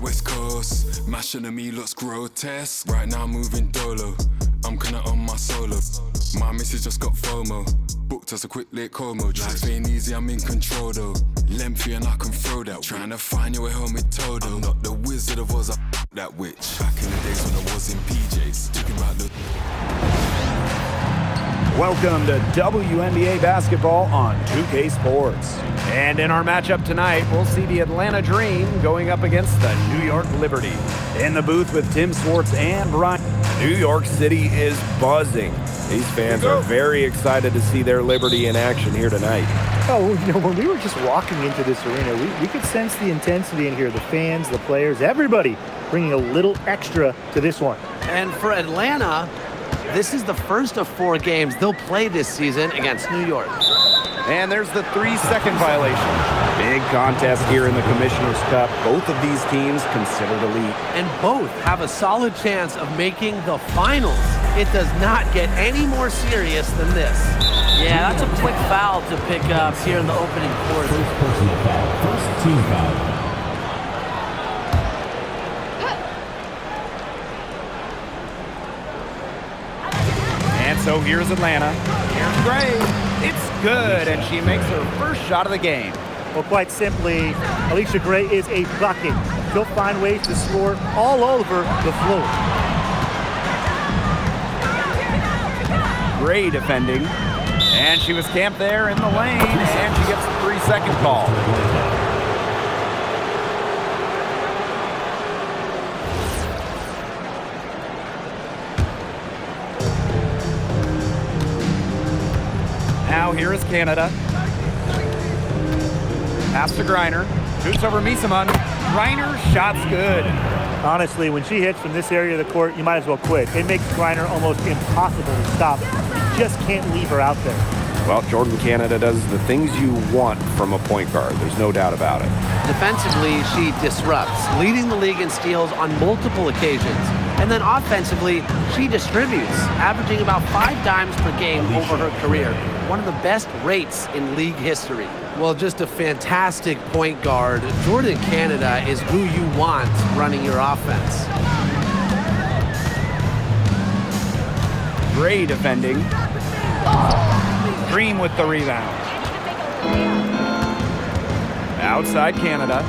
West Coast, mashing at me looks grotesque. Right now I'm moving dolo, I'm kinda on my solo. My missus just got FOMO, booked us a quick late Como. Life ain't easy, I'm in control though. Lengthy and I can throw that. Trying to find your way home with Toto. I'm not the Wizard of Oz, that witch. Back in the days when I was in PJs, talking about the... Welcome to WNBA basketball on 2K Sports. And in our matchup tonight, we'll see the Atlanta Dream going up against the New York Liberty. In the booth with Tim Swartz and Brian, New York City is buzzing. These fans are very excited to see their Liberty in action here tonight. Oh, you know, when we were just walking into this arena, we could sense the intensity in here. The fans, the players, everybody bringing a little extra to this one. And for Atlanta, this is the first of 4 games they'll play this season against New York. And there's the 3-second violation. Big contest here in the Commissioner's Cup. Both of these teams considered elite. And both have a solid chance of making the finals. It does not get any more serious than this. Yeah, that's a quick foul to pick up here in the opening quarter. First team foul. And so here's Atlanta. Here's Gray. It's good, and she makes her first shot of the game. Well, quite simply, Alicia Gray is a bucket. She'll find ways to score all over the floor. Gray defending. And she was camped there in the lane, and she gets the 3-second call. Now here is Canada. Pass to Griner. Shoots over Misaman. Griner, shot's good. Honestly, when she hits from this area of the court, you might as well quit. It makes Griner almost impossible to stop. You just can't leave her out there. Well, Jordan Canada does the things you want from a point guard. There's no doubt about it. Defensively, she disrupts, leading the league in steals on multiple occasions. And then offensively, she distributes, averaging about 5 dimes per game over her career. One of the best rates in league history. Well, just a fantastic point guard. Jordan Canada is who you want running your offense. Gray defending. Green with the rebound. Outside Canada.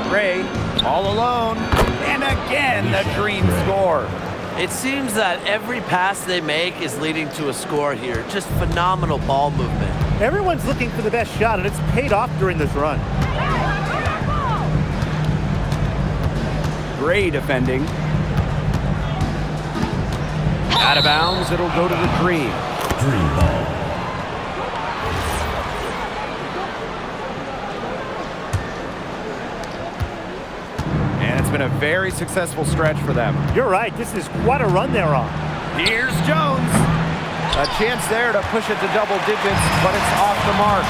Gray all alone. And again, the Dream score. It seems that every pass they make is leading to a score here. Just phenomenal ball movement. Everyone's looking for the best shot, and it's paid off during this run. Gray defending. Out of bounds, it'll go to the Dream. Dream ball. And it's been a very successful stretch for them. You're right. This is quite a run they're on. Here's Jones. A chance there to push it to double digits, but it's off the mark.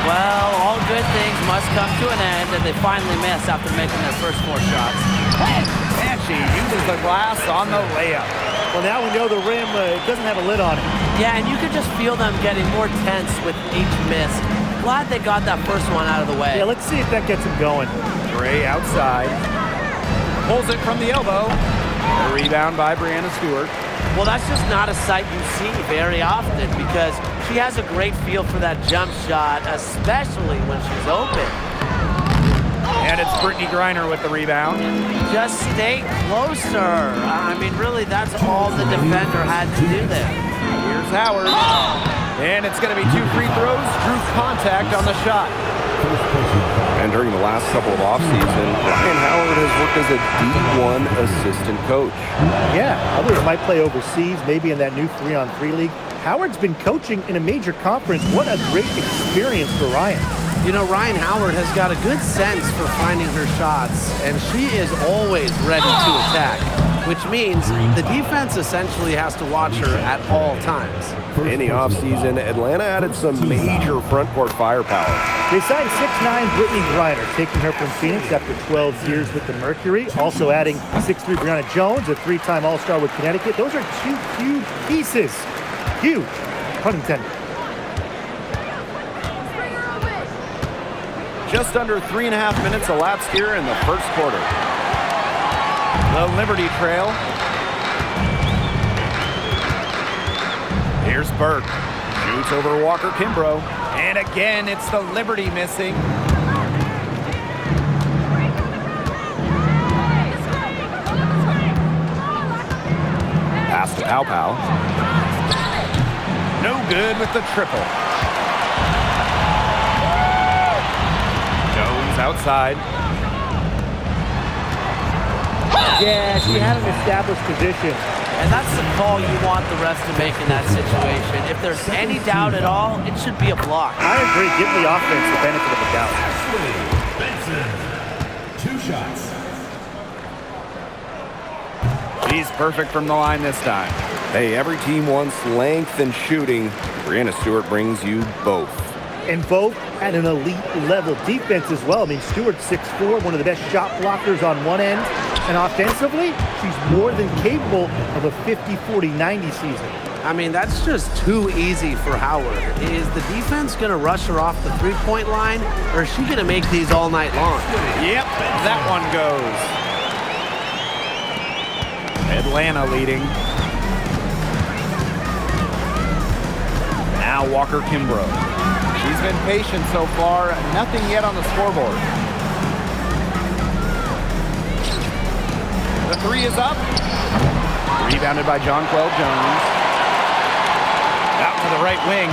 Well, all good things must come to an end, and they finally miss after making their first 4 shots. And she uses the glass on the layup. Well, now we know the rim doesn't have a lid on it. Yeah, and you could just feel them getting more tense with each miss. Glad they got that first one out of the way. Yeah, let's see if that gets them going. Gray outside. Pulls it from the elbow. A rebound by Brianna Stewart. Well, that's just not a sight you see very often because she has a great feel for that jump shot, especially when she's open. And it's Brittany Griner with the rebound. Just stay closer. I mean, really, that's all the defender had to do there. Here's Howard. And it's going to be 2 free throws. Drew contact on the shot. And during the last couple of offseason, Ryan Howard has worked as a D1 assistant coach. Yeah, others might play overseas, maybe in that new 3-on-3 league. Howard's been coaching in a major conference. What a great experience for Ryan. You know, Ryan Howard has got a good sense for finding her shots, and she is always ready to attack, which means the defense essentially has to watch her at all times. In the offseason, Atlanta added some major front court firepower. They signed 6'9" Brittany Griner, taking her from Phoenix after 12 years with the Mercury. Also adding 6'3" Brianna Jones, a 3-time All-Star with Connecticut. Those are 2 huge pieces. Huge, pun intended. Just under 3.5 minutes elapsed here in the first quarter. The Liberty trail. Here's Burke. Shoots over Walker Kimbrough. And again, it's the Liberty missing. Pass to Pow Pow. No good with the triple. Jones outside. Yeah, she had an established position. And that's the call you want the refs to make in that situation. If there's any doubt at all, it should be a block. I agree. Give the offense the benefit of the doubt. Benson, 2 shots. She's perfect from the line this time. Hey, every team wants length and shooting. Brianna Stewart brings you both. And both at an elite level defense as well. I mean, Stewart's 6'4", one of the best shot blockers on one end. And offensively, she's more than capable of a 50-40-90 season. I mean, that's just too easy for Howard. Is the defense going to rush her off the three-point line, or is she going to make these all night long? Yep, that one goes. Atlanta leading. Now Walker Kimbrough. She's been patient so far. Nothing yet on the scoreboard. The three is up. Rebounded by Jonquel Jones. Out to the right wing.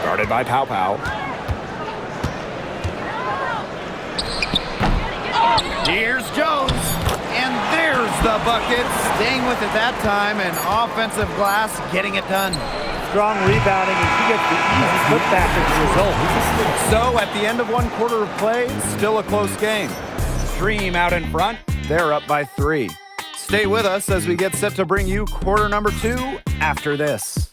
Guarded by Pow Pow. Here's Jones. And there's the bucket. Staying with it that time. And offensive glass getting it done. Strong rebounding, and she gets the easy putback as a result. So at the end of one quarter of play, still a close game. Dream out in front. They're up by 3. Stay with us as we get set to bring you quarter number 2 after this.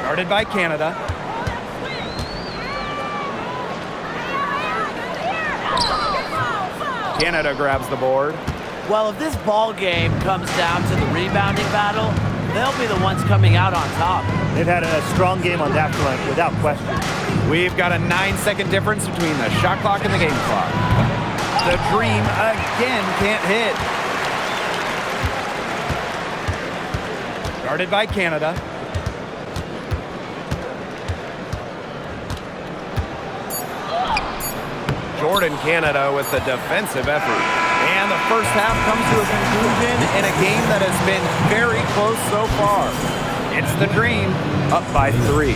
Guarded by Canada. Canada grabs the board. Well, if this ball game comes down to the rebounding battle, they'll be the ones coming out on top. They've had a strong game on that front, without question. We've got a 9-second difference between the shot clock and the game clock. The Dream again can't hit. Guarded by Canada. Jordan Canada with the defensive effort. And the first half comes to a conclusion in a game that has been very close so far. It's the Dream up by 3.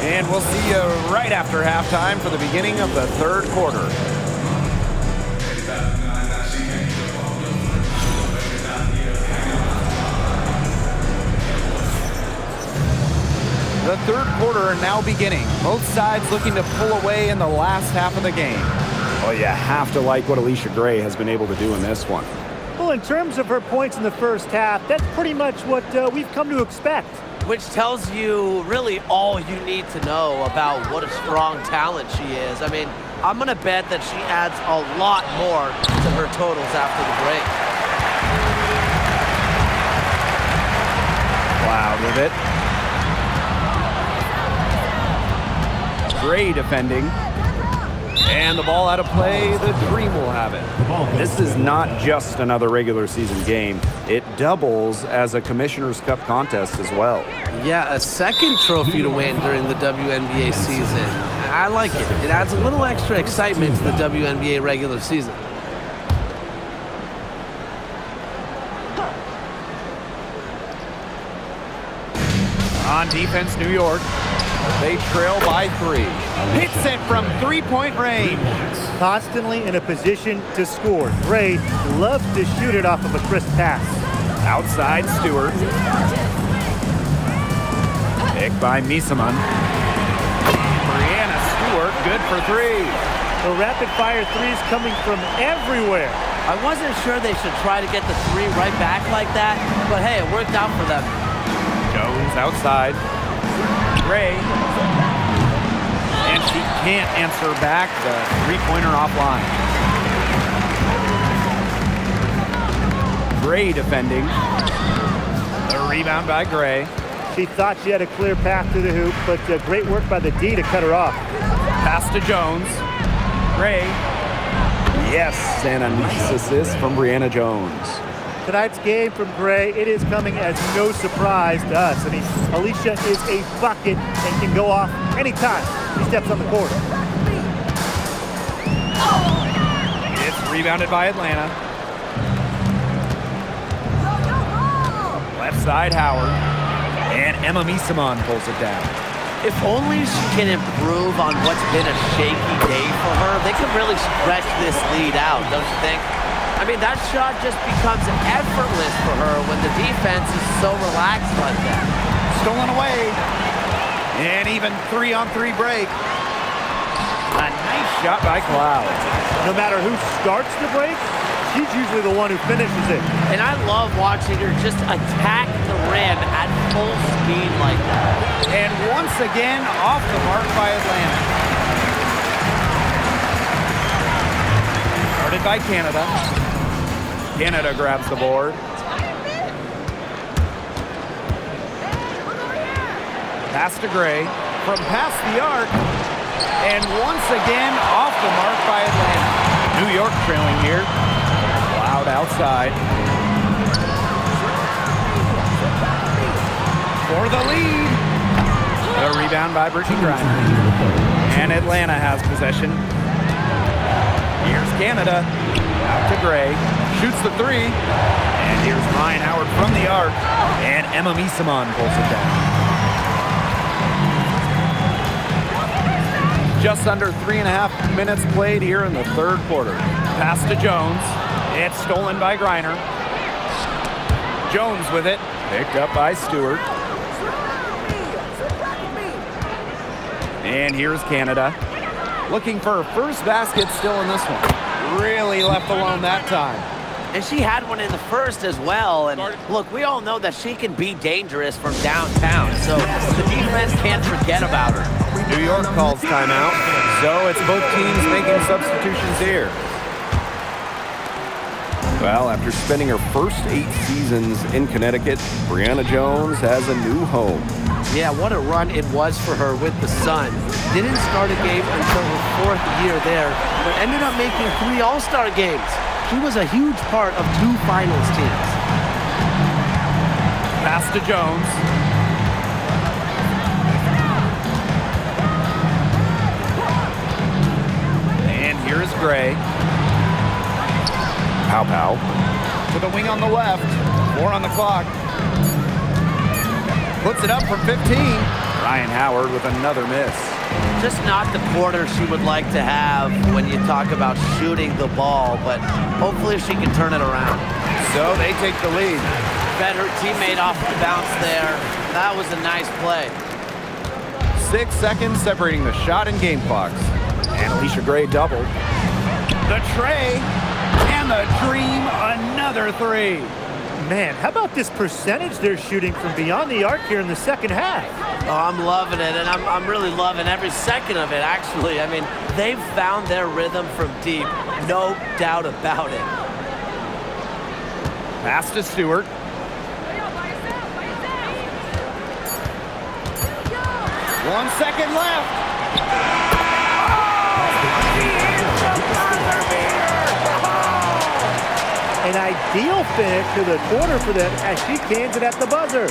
And we'll see you right after halftime for the beginning of the third quarter. The third quarter now beginning. Both sides looking to pull away in the last half of the game. Oh, you have to like what Alicia Gray has been able to do in this one. Well, in terms of her points in the first half, that's pretty much what we've come to expect. Which tells you really all you need to know about what a strong talent she is. I mean, I'm going to bet that she adds a lot more to her totals after the break. Wow with it. Gray defending. And the ball out of play, the Dream will have it. This is not just another regular season game. It doubles as a Commissioner's Cup contest as well. Yeah, a second trophy to win during the WNBA season. I like it. It adds a little extra excitement to the WNBA regular season. On defense, New York. They trail by 3. Hits it from three-point range. Constantly in a position to score. Gray loves to shoot it off of a crisp pass. Outside, Stewart. Picked by Misaman. Brianna Stewart, good for 3. The rapid-fire threes coming from everywhere. I wasn't sure they should try to get the 3 right back like that, but hey, it worked out for them. Jones outside. Gray. And she can't answer back the three-pointer offline. Gray defending. The rebound by Gray. She thought she had a clear path to the hoop, but great work by the D to cut her off. Pass to Jones. Gray. Yes, and a nice assist from Brianna Jones. Tonight's game from Gray, it is coming as no surprise to us. I mean, Alicia is a bucket and can go off anytime she steps on the court. It's rebounded by Atlanta. Left side, Howard. And Emma Misaman pulls it down. If only she can improve on what's been a shaky day for her, they could really stretch this lead out, don't you think? I mean, that shot just becomes effortless for her when the defense is so relaxed like that. Stolen away. And even 3-on-3 break. A nice shot by Cloud. No matter who starts the break, she's usually the one who finishes it. And I love watching her just attack the rim at full speed like that. And once again, off the mark by Atlanta. Started by Canada. Canada grabs the board. Pass to Gray. From past the arc. And once again, off the mark by Atlanta. New York trailing here. Cloud outside. For the lead. A rebound by Brittany Griner. And Atlanta has possession. Here's Canada. Out to Gray. Shoots the 3. And here's Ryan Howard from the arc. And Emma Misaman pulls it down. Just under 3.5 minutes played here in the third quarter. Pass to Jones. It's stolen by Griner. Jones with it. Picked up by Stewart. And here's Canada. Looking for her first basket still in this one. Really left alone that time. And she had one in the first as well. And look, we all know that she can be dangerous from downtown. So the defense can't forget about her. New York calls timeout. So it's both teams making substitutions here. Well, after spending her first 8 seasons in Connecticut, Brianna Jones has a new home. Yeah, what a run it was for her with the Sun. Didn't start a game until her 4th year there, but ended up making 3 All-Star games. She was a huge part of 2 finals teams. Pass to Jones. And here's Gray. Pow pow. To the wing on the left. 4 on the clock. Puts it up from 15. Ryan Howard with another miss. Just not the quarter she would like to have when you talk about shooting the ball, but hopefully she can turn it around. So they take the lead. Bet her teammate off the bounce there. That was a nice play. 6 seconds separating the shot and game clocks. And Alicia Gray doubled. The tray and the dream, another 3. Man, how about this percentage they're shooting from beyond the arc here in the second half? Oh, I'm loving it, and I'm really loving every second of it, actually. I mean, they've found their rhythm from deep, no doubt about it. Pass to Stewart. One second left. An ideal finish to the quarter for them as she cans it at the buzzer.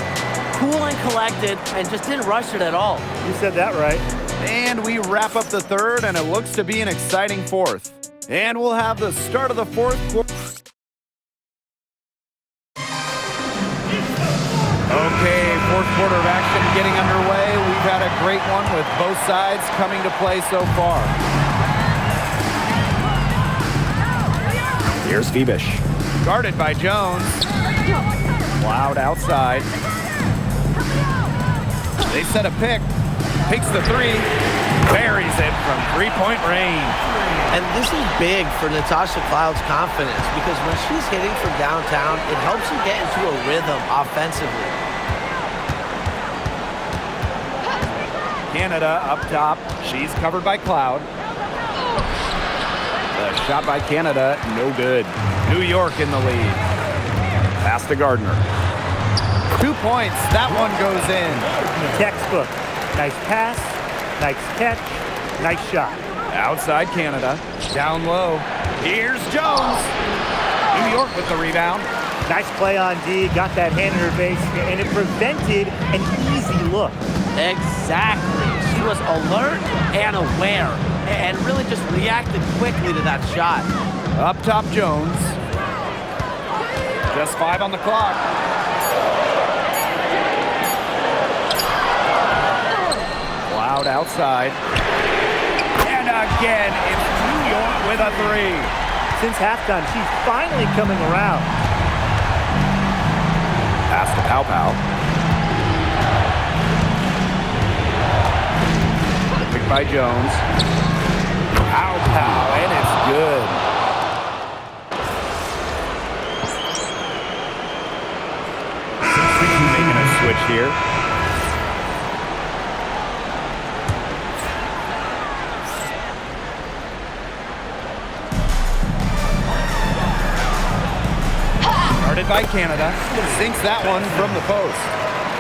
Cool and collected, and just didn't rush it at all. You said that right. And we wrap up the third, and it looks to be an exciting fourth. And we'll have the start of the fourth quarter. Okay, fourth quarter of action getting underway. We've had a great one with both sides coming to play so far. Here's Phoebish. Guarded by Jones. Cloud outside. They set a pick. Takes the three. Buries it from three-point range. And this is big for Natasha Cloud's confidence because when she's hitting from downtown, it helps her get into a rhythm offensively. Canada up top. She's covered by Cloud. The shot by Canada, no good. New York in the lead. Pass to Gardner. 2 points. That one goes in. Textbook. Nice pass, nice catch, nice shot. Outside Canada. Down low. Here's Jones. New York with the rebound. Nice play on D. Got that hand in her face, and it prevented an easy look. Exactly. She was alert and aware and really just reacted quickly to that shot. Up top, Jones. Just 5 on the clock. Cloud outside. And again, it's New York with a three. Since halftime, she's finally coming around. Pass to Pow Pow. Picked by Jones. Pow Pow, and it's good. Making a switch here. Guarded by Canada. Sinks that one from the post.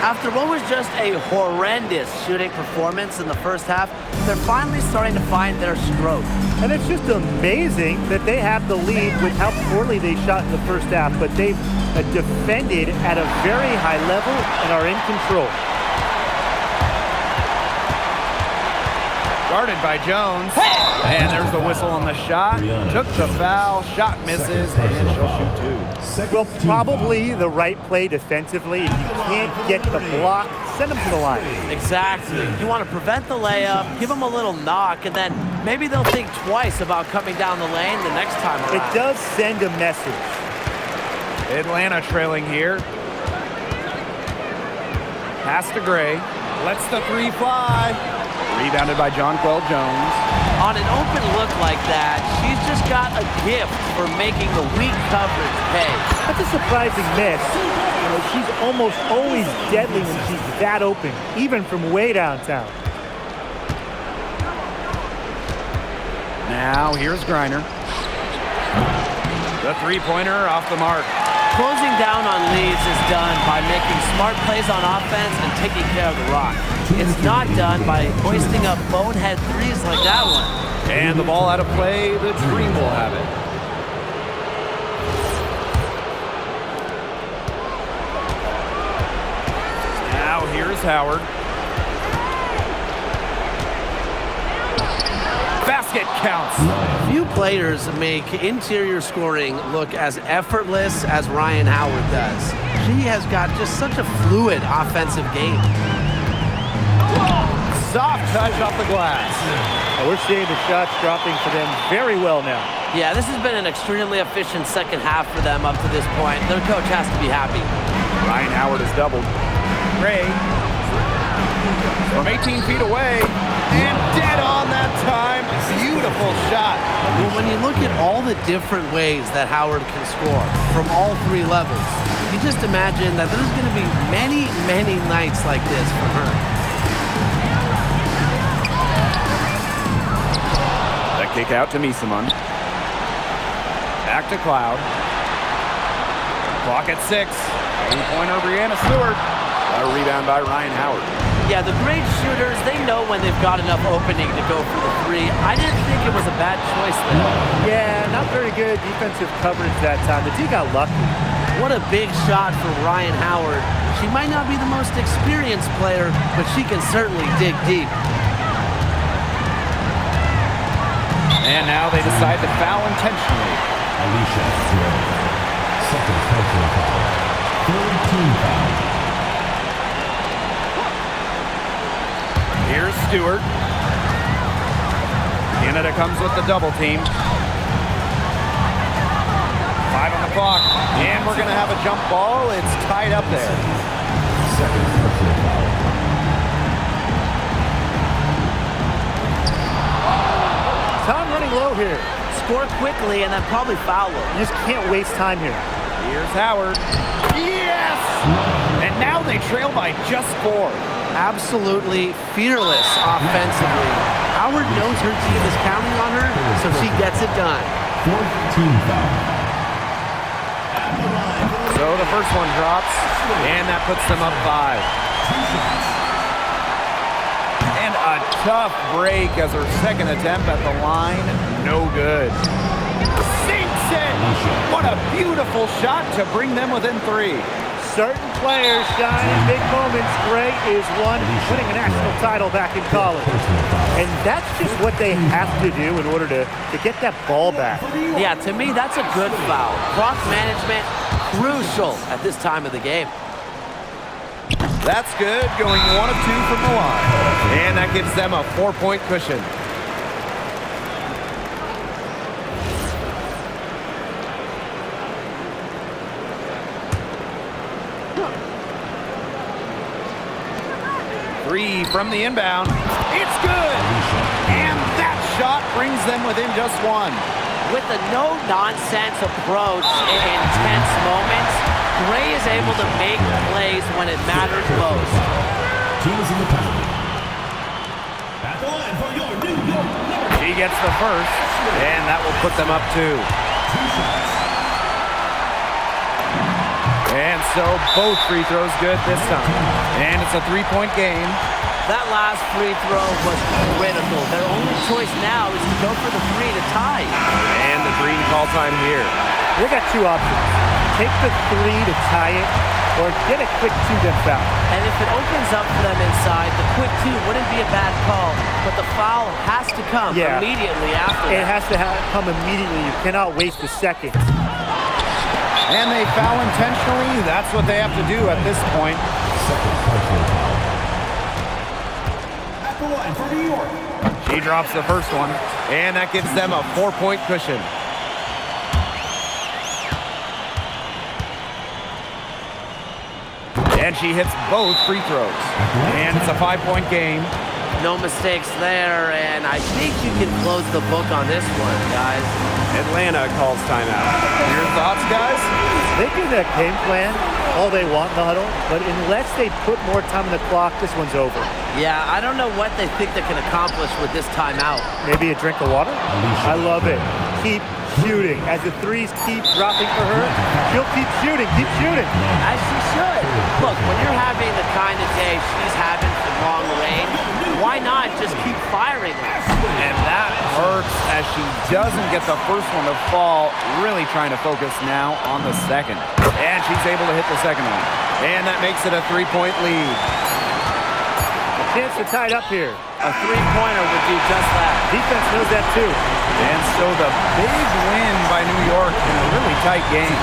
After what was just a horrendous shooting performance in the first half, they're finally starting to find their stroke. And it's just amazing that they have the lead with how poorly they shot in the first half, but they've defended at a very high level and are in control. Guarded by Jones. And there's the whistle on the shot. Took the foul. Shot misses, and she'll shoot two. Well, probably the right play defensively. If you can't get the block, send them to the line. Exactly. You want to prevent the layup, give them a little knock, and then maybe they'll think twice about coming down the lane the next time around. It does send a message. Atlanta trailing here. Pass to Gray. Lets the three fly. Rebounded by Jonquel Jones. On an open look like that, she's just got a gift for making the weak coverage pay. That's a surprising miss. You know, she's almost always deadly when she's that open, even from way downtown. Now here's Griner. The three-pointer off the mark. Closing down on leads is done by making smart plays on offense and taking care of the rock. It's not done by hoisting up bonehead threes like that one. And the ball out of play, the Dream will have it. Now here's Howard. Basket counts. Few players make interior scoring look as effortless as Ryan Howard does. She has got just such a fluid offensive game. Soft touch off the glass. And we're seeing the shots dropping for them very well now. Yeah, this has been an extremely efficient second half for them up to this point. Their coach has to be happy. Ryan Howard has doubled. Gray from 18 feet away and dead on that time. Beautiful shot. Well, when you look at all the different ways that Howard can score from all three levels, you just imagine that there's going to be many, many nights like this for her. The kick out to Misamon. Back to Cloud. Clock at 6. Three-pointer Brianna Stewart. A rebound by Ryan Howard. Yeah, the great shooters, they know when they've got enough opening to go for the three. I didn't think it was a bad choice there. Yeah, not very good defensive coverage that time. The D got lucky. What a big shot for Ryan Howard. She might not be the most experienced player, but she can certainly dig deep. And now they decide to foul intentionally. Alicia Second personal foul. Third team foul. Here's Stewart. Canada comes with the double team. 5 on the clock. And we're going to have a jump ball. It's tied up there. Time running low here. Score quickly and then probably foul him. You just can't waste time here. Here's Howard. Yes! And now they trail by just 4. Absolutely fearless offensively. Howard knows her team is counting on her, so she gets it done. Fourth team foul. So the first one drops, and that puts them up 5. And a tough break as her second attempt at the line. No good. Sinks it! What a beautiful shot to bring them within 3. Certain players shine in big moments. Gray is one, winning a national title back in college. And that's just what they have to do in order to get that ball back. Yeah, to me, that's a good foul. Clock management, crucial at this time of the game. That's good, going 1 of 2 from the line. And that gives them a 4-point cushion. Three from the inbound. It's good! And that shot brings them within just 1. With a no-nonsense approach in intense moments, Gray is able to make plays when it matters most. Team is in the penalty. At the line for your New York Liberty. She gets the first, and that will put them up 2. And so both free throws good this time. And it's a 3-point game. That last free throw was critical. Their only choice now is to go for the 3 to tie. And the green call time here. They got 2 options. Take the 3 to tie it, or get a quick 2-gun foul. And if it opens up for them inside, the quick 2 wouldn't be a bad call, but the foul has to come immediately after It that. has to come immediately. You cannot waste a second. And they foul intentionally. That's what they have to do at this point. At the line for New York. She drops the first one, and that gives them a 4-point cushion. And she hits both free throws. And it's a 5-point game. No mistakes there, and I think you can close the book on this one, guys. Atlanta calls timeout. Your thoughts, guys? They can game plan all they want in the huddle, but unless they put more time on the clock, this one's over. Yeah, I don't know what they think they can accomplish with this timeout. Maybe a drink of water? I love it. Keep shooting. As the threes keep dropping for her, she'll keep shooting, As she should. Look, when you're having the kind of day she's having from long range, why not just keep firing her? And that hurts as she doesn't get the first one to fall. Really trying to focus now on the second. And she's able to hit the second one. And that makes it a 3-point lead. Chance to tie it up here. A 3-pointer would do just that. Defense knows that too. And so the big win by New York in a really tight game.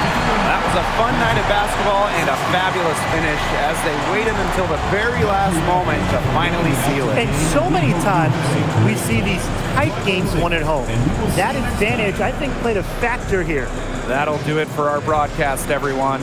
That was a fun night of basketball and a fabulous finish as they waited until the very last moment to finally seal it. And so many times we see these tight games won at home. That advantage, I think, played a factor here. That'll do it for our broadcast, everyone.